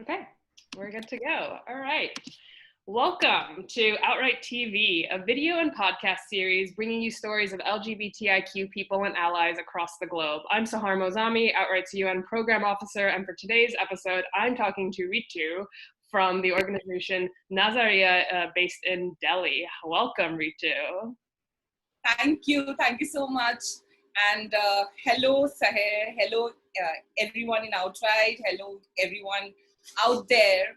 Okay, we're good to go. All right. Welcome to Outright TV, a video and podcast series bringing you stories of LGBTIQ people and allies across the globe. I'm Sahar Moazami, Outright's UN Program Officer, and for today's episode, I'm talking to Ritu from the organization Nadia, based in Delhi. Welcome, Ritu. Thank you so much. And hello, Sahar. Hello, everyone in Outright. Hello, everyone out there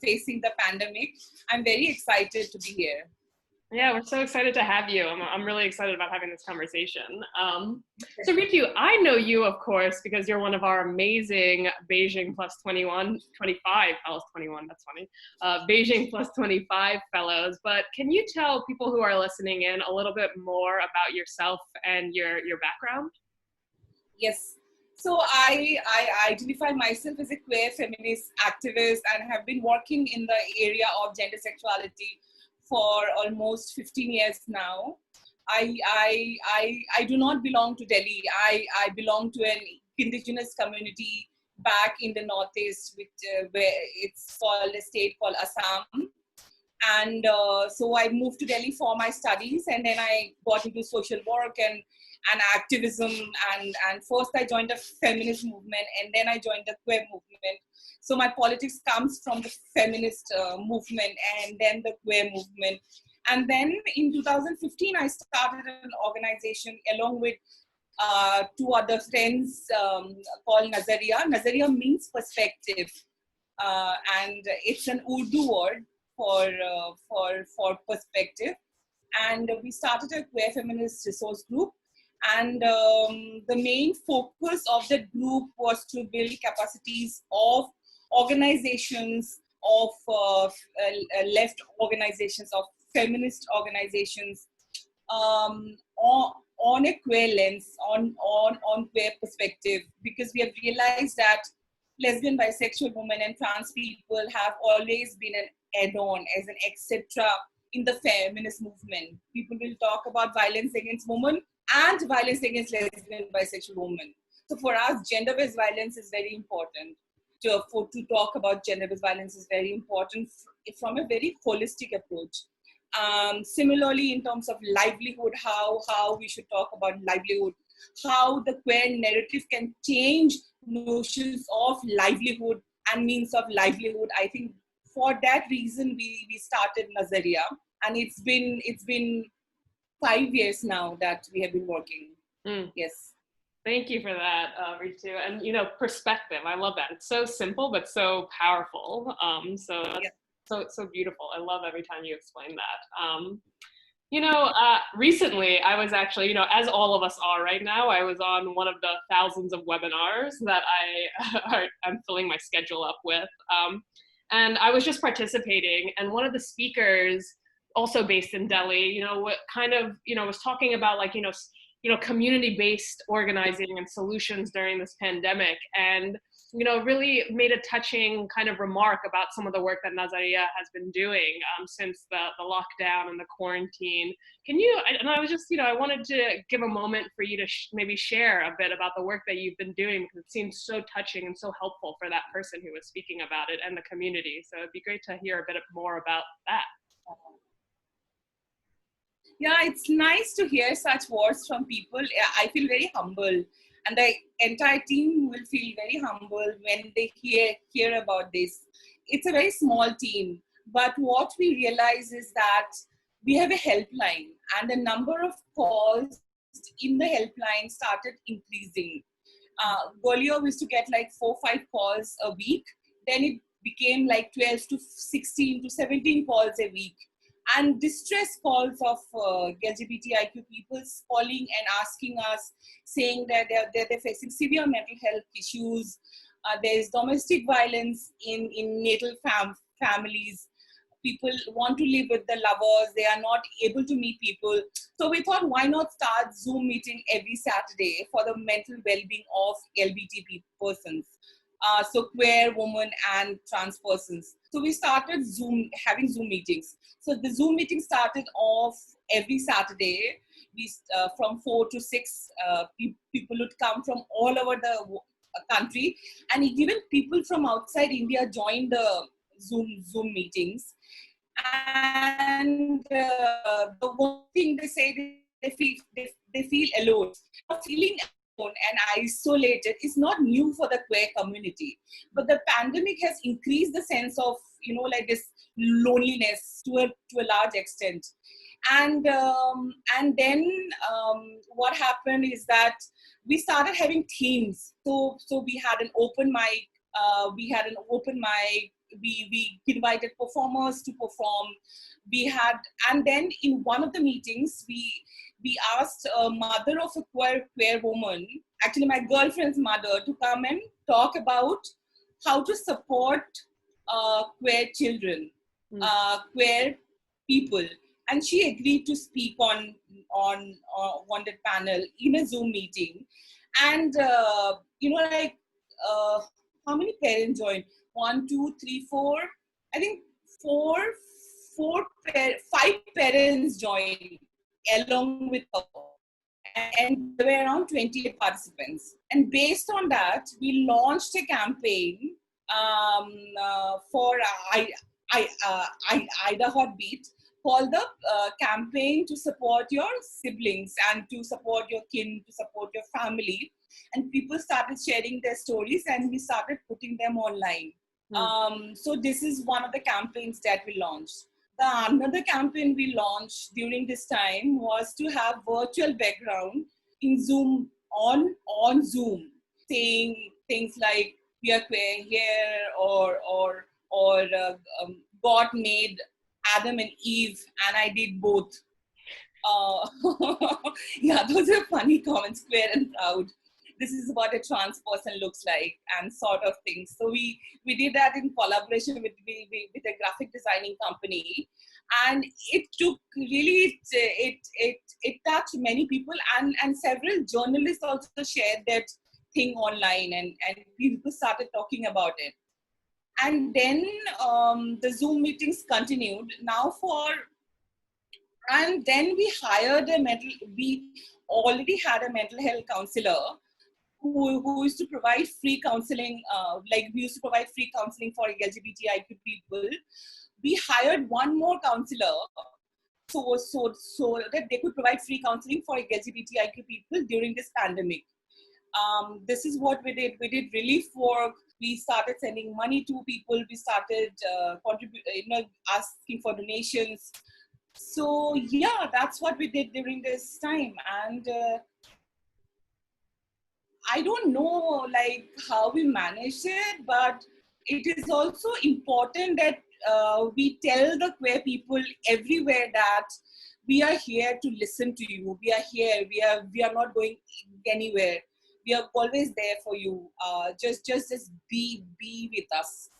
facing the pandemic. I'm very excited to be here. Yeah, we're so excited to have you. I'm really excited about having this conversation. So Ritu, I know you, of course, because you're one of our amazing Beijing Plus 21, 25 fellows, 21, that's funny, Beijing Plus 25 fellows. But can you tell people who are listening in a little bit more about yourself and your background? Yes. So I identify myself as a queer feminist activist and have been working in the area of gender sexuality for almost 15 years now. I do not belong to Delhi. I belong to an indigenous community back in the northeast, where it's called a state called Assam. And so I moved to Delhi for my studies, and then I got into social work and activism. And first I joined the feminist movement, and then I joined the queer movement. So my politics comes from the feminist movement and then the queer movement. And then in 2015, I started an organization along with two other friends called Nadia. Nadia means perspective, and it's an Urdu word for perspective. And we started a queer feminist resource group. And the main focus of the group was to build capacities of organizations, of left organizations, of feminist organizations, on a queer lens, on queer perspective, because we have realized that lesbian, bisexual women and trans people have always been an add-on, as an etc. in the feminist movement. People will talk about violence against women and violence against lesbian, bisexual women. So for us, gender-based violence is very important. To talk about gender-based violence is very important from a very holistic approach. Similarly, in terms of livelihood, how we should talk about livelihood, how the queer narrative can change notions of livelihood and means of livelihood. I think for that reason we started Nadia, and it's been 5 years now that we have been working. Yes. Thank you for that, Ritu. And perspective. I love that. It's so simple but so powerful. So that's so beautiful. I love every time you explain that. Recently I was actually, as all of us are right now, I was on one of the thousands of webinars that I'm filling my schedule up with. And I was just participating, and one of the speakers, also based in Delhi, was talking about community-based organizing and solutions during this pandemic, and really made a touching kind of remark about some of the work that Nadia has been doing since the lockdown and the quarantine. And I was just, I wanted to give a moment for you to maybe share a bit about the work that you've been doing, because it seems so touching and so helpful for that person who was speaking about it and the community. So it'd be great to hear a bit more about that. Yeah, it's nice to hear such words from people. I feel very humble, and the entire team will feel very humble when they hear about this. It's a very small team, but what we realize is that we have a helpline, and the number of calls in the helpline started increasing. Earlier, we used to get like 4-5 calls a week. Then it became like 12 to 16 to 17 calls a week. And distress calls of LGBTIQ people calling and asking us, saying that they're facing severe mental health issues. There is domestic violence in natal families. People want to live with the lovers. They are not able to meet people. So we thought, why not start Zoom meeting every Saturday for the mental well-being of LGBT persons. So queer, women, and trans persons. So we started having Zoom meetings. So the Zoom meeting started off every Saturday. From 4 to 6, people would come from all over country, and even people from outside India joined the Zoom meetings. And the one thing they say, they feel alone. Feeling alone and isolated is not new for the queer community, but the pandemic has increased the sense of, like this loneliness to a large extent. And then what happened is that we started having themes. So we had an open mic. We invited performers to perform. And then in one of the meetings, we asked a mother of a queer woman, actually my girlfriend's mother, to come and talk about how to support queer children, queer people, and she agreed to speak on that panel in a Zoom meeting. And how many parents joined? 1, 2, 3, 4. I think five parents joined along with her, and there were around 28 participants. And based on that, we launched a campaign for Ida Hotbeat, called the campaign to support your siblings and to support your kin, to support your family. And people started sharing their stories, and we started putting them online. So this is one of the campaigns that we launched. Another campaign we launched during this time was to have virtual background in Zoom, on Zoom, saying things like "we are queer here" or God made Adam and Eve, and I did both. Yeah, those are funny comments, queer and proud. This is what a trans person looks like, and sort of things. So we did that in collaboration with a graphic designing company, and it took really, it touched many people, and several journalists also shared that thing online, and people started talking about it. And then the Zoom meetings continued. And then we already had a mental health counselor who used to provide free counseling, we used to provide free counseling for LGBTIQ people. We hired one more counselor so that they could provide free counseling for LGBTIQ people during this pandemic. This is what we did. We did relief work. We started sending money to people. We started asking for donations. So yeah, that's what we did during this time. And I don't know how we managed it, but it is also important that we tell the queer people everywhere that we are here to listen to you. We are here. We are not going anywhere. We are always there for you. Just be with us.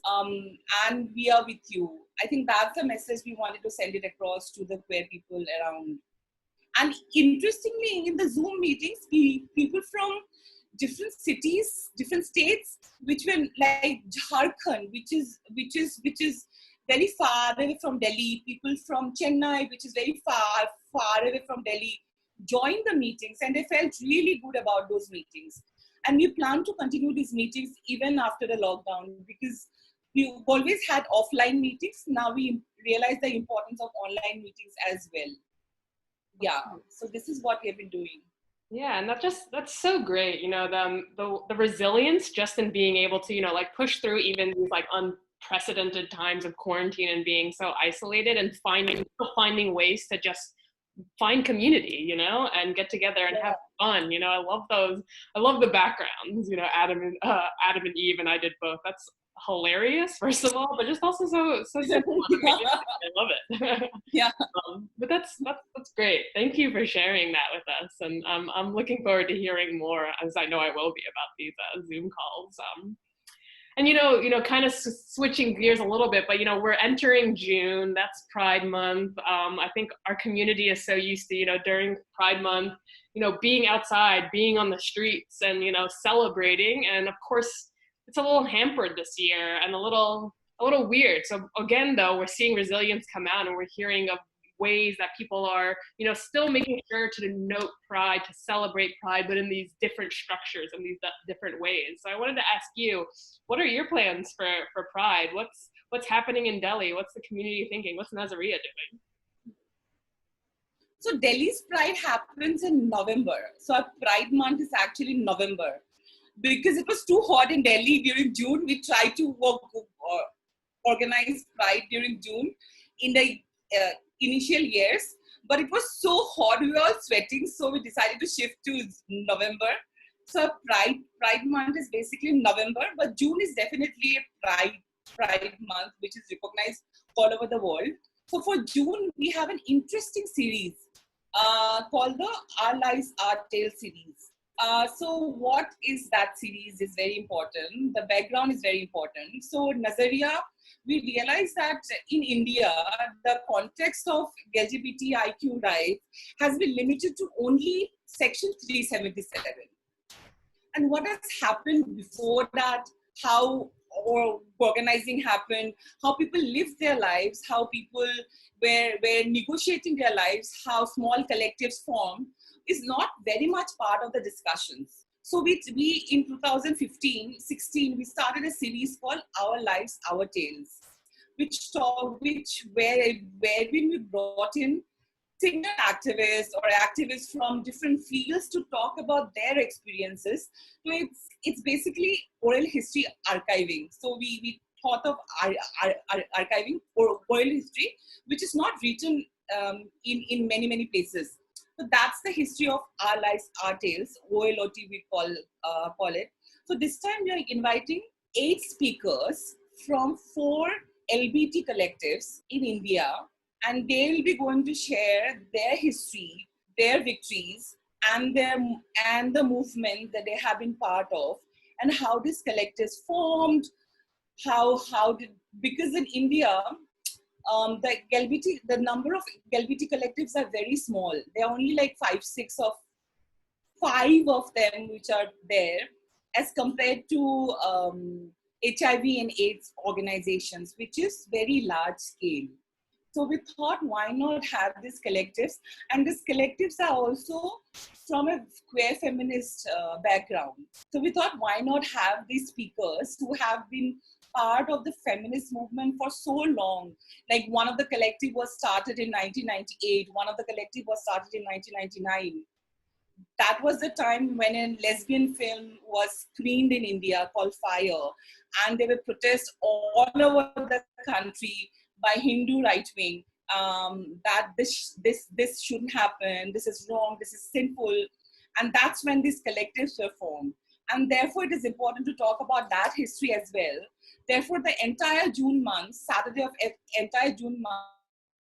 And we are with you. I think that's the message we wanted to send it across to the queer people around. And interestingly, in the Zoom meetings, people from different cities, different states, which were like Jharkhand, which is very far away from Delhi, people from Chennai, which is very far away from Delhi, joined the meetings, and they felt really good about those meetings. And we plan to continue these meetings even after the lockdown, because we always had offline meetings. Now we realize the importance of online meetings as well. Yeah, so this is what we have been doing. Yeah, and that's so great. The resilience just in being able to push through even these unprecedented times of quarantine and being so isolated, and finding ways to just find community, and get together and have fun. I love those. I love the backgrounds. Adam and Eve, and I did both. That's hilarious, first of all, but just also so simple. I love it. Yeah. But that's great. Thank you for sharing that with us, and I'm looking forward to hearing more, as I know I will be, about these Zoom calls. And kind of switching gears a little bit, but we're entering June. That's Pride Month. I think our community is so used to during Pride Month, being outside, being on the streets, and celebrating. And of course, it's a little hampered this year and a little weird. So again, though, we're seeing resilience come out, and we're hearing of ways that people are, still making sure to denote pride, to celebrate pride, but in these different structures and these different ways. So I wanted to ask you, what are your plans for Pride? What's happening in Delhi? What's the community thinking? What's Nazaria doing? So Delhi's Pride happens in November. So our Pride month is actually November. Because it was too hot in Delhi during June, we tried to organize Pride during June in the initial years. But it was so hot, we were all sweating, so we decided to shift to November. So Pride month is basically November, but June is definitely a Pride month, which is recognized all over the world. So for June, we have an interesting series called the Our Lives, Our Tale series. So what is that series is very important. The background is very important. So Nazaria, we realized that in India, the context of LGBTIQ rights has been limited to only Section 377. And what has happened before that, how organizing happened, how people lived their lives, how people were negotiating their lives, how small collectives formed, is not very much part of the discussions. So we in 2015-16, we started a series called Our Lives, Our Tales, where we brought in single activists or activists from different fields to talk about their experiences. So it's basically oral history archiving. So we thought of archiving oral history, which is not written in many places. So that's the history of Our Lives, Our Tales, OLOT we call it. So this time we are inviting 8 speakers from 4 LBT collectives in India, and they will be going to share their history, their victories, and the movement that they have been part of, and how these collectives formed, because in India, the number of LBT collectives are very small. There are only like 5 of them which are there, as compared to HIV and AIDS organizations, which is very large scale. So we thought, why not have these collectives? And these collectives are also from a queer feminist background. So we thought, why not have these speakers who have been part of the feminist movement for so long? Like one of the collective was started in 1998. One of the collective was started in 1999. That was the time when a lesbian film was screened in India called Fire. And there were protests all over the country by Hindu right wing, that this shouldn't happen, this is wrong, this is sinful. And that's when these collectives were formed. And therefore, it is important to talk about that history as well. Therefore, the entire June month, Saturday of entire June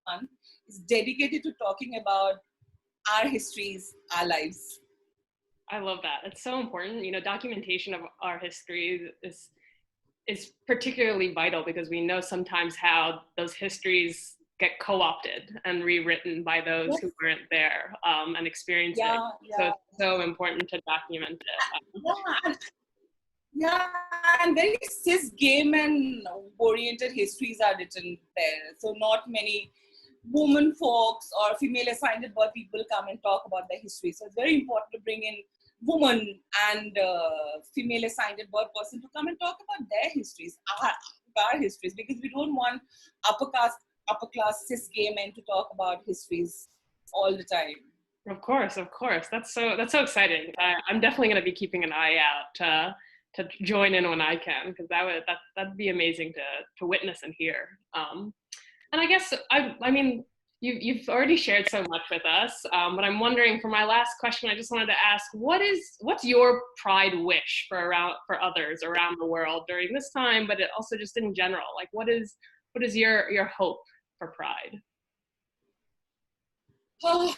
month, is dedicated to talking about our histories, our lives. I love that. It's so important. Documentation of our history is particularly vital, because we know sometimes how those histories get co-opted and rewritten by those who weren't there and experienced it. So it's so important to document it. And very cis game and oriented histories are written there. So not many women folks or female assigned birth people come and talk about their history. So it's very important to bring in women and female assigned birth person to come and talk about their histories, our histories, because we don't want upper class cis gay men to talk about histories all the time. Of course. That's so exciting. I'm definitely going to be keeping an eye out to join in when I can, because that'd be amazing to witness and hear. And I guess I mean, you've already shared so much with us, but I'm wondering, for my last question, I just wanted to ask, what's your Pride wish for others around the world during this time, but also just in general? Like, what is your hope for Pride? Oh,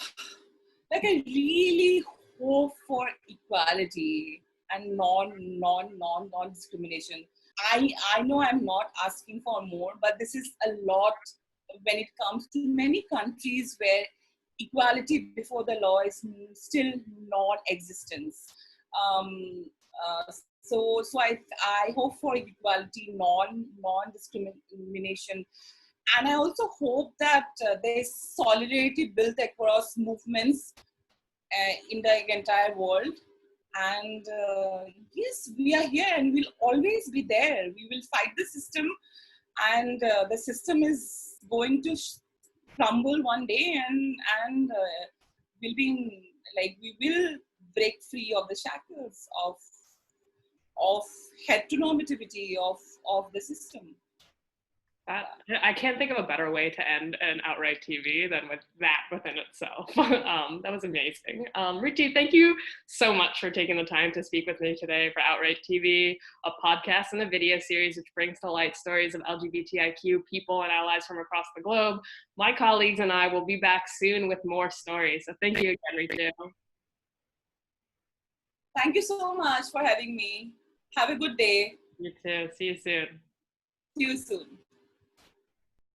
like I really hope for equality and non-discrimination. I know I'm not asking for more, but this is a lot when it comes to many countries where equality before the law is still non-existent. So I hope for equality, non-discrimination, And I also hope that there's solidarity built across movements in the entire world. And yes, we are here and we'll always be there. We will fight the system, and the system is going to crumble one day, and we'll be we will break free of the shackles of heteronormativity of the system. I can't think of a better way to end an Outright TV than with that within itself. That was amazing. Ritu, thank you so much for taking the time to speak with me today for Outright TV, a podcast and a video series which brings to light stories of LGBTIQ people and allies from across the globe. My colleagues and I will be back soon with more stories. So thank you again, Ritu. Thank you so much for having me. Have a good day. You too. See you soon. See you soon.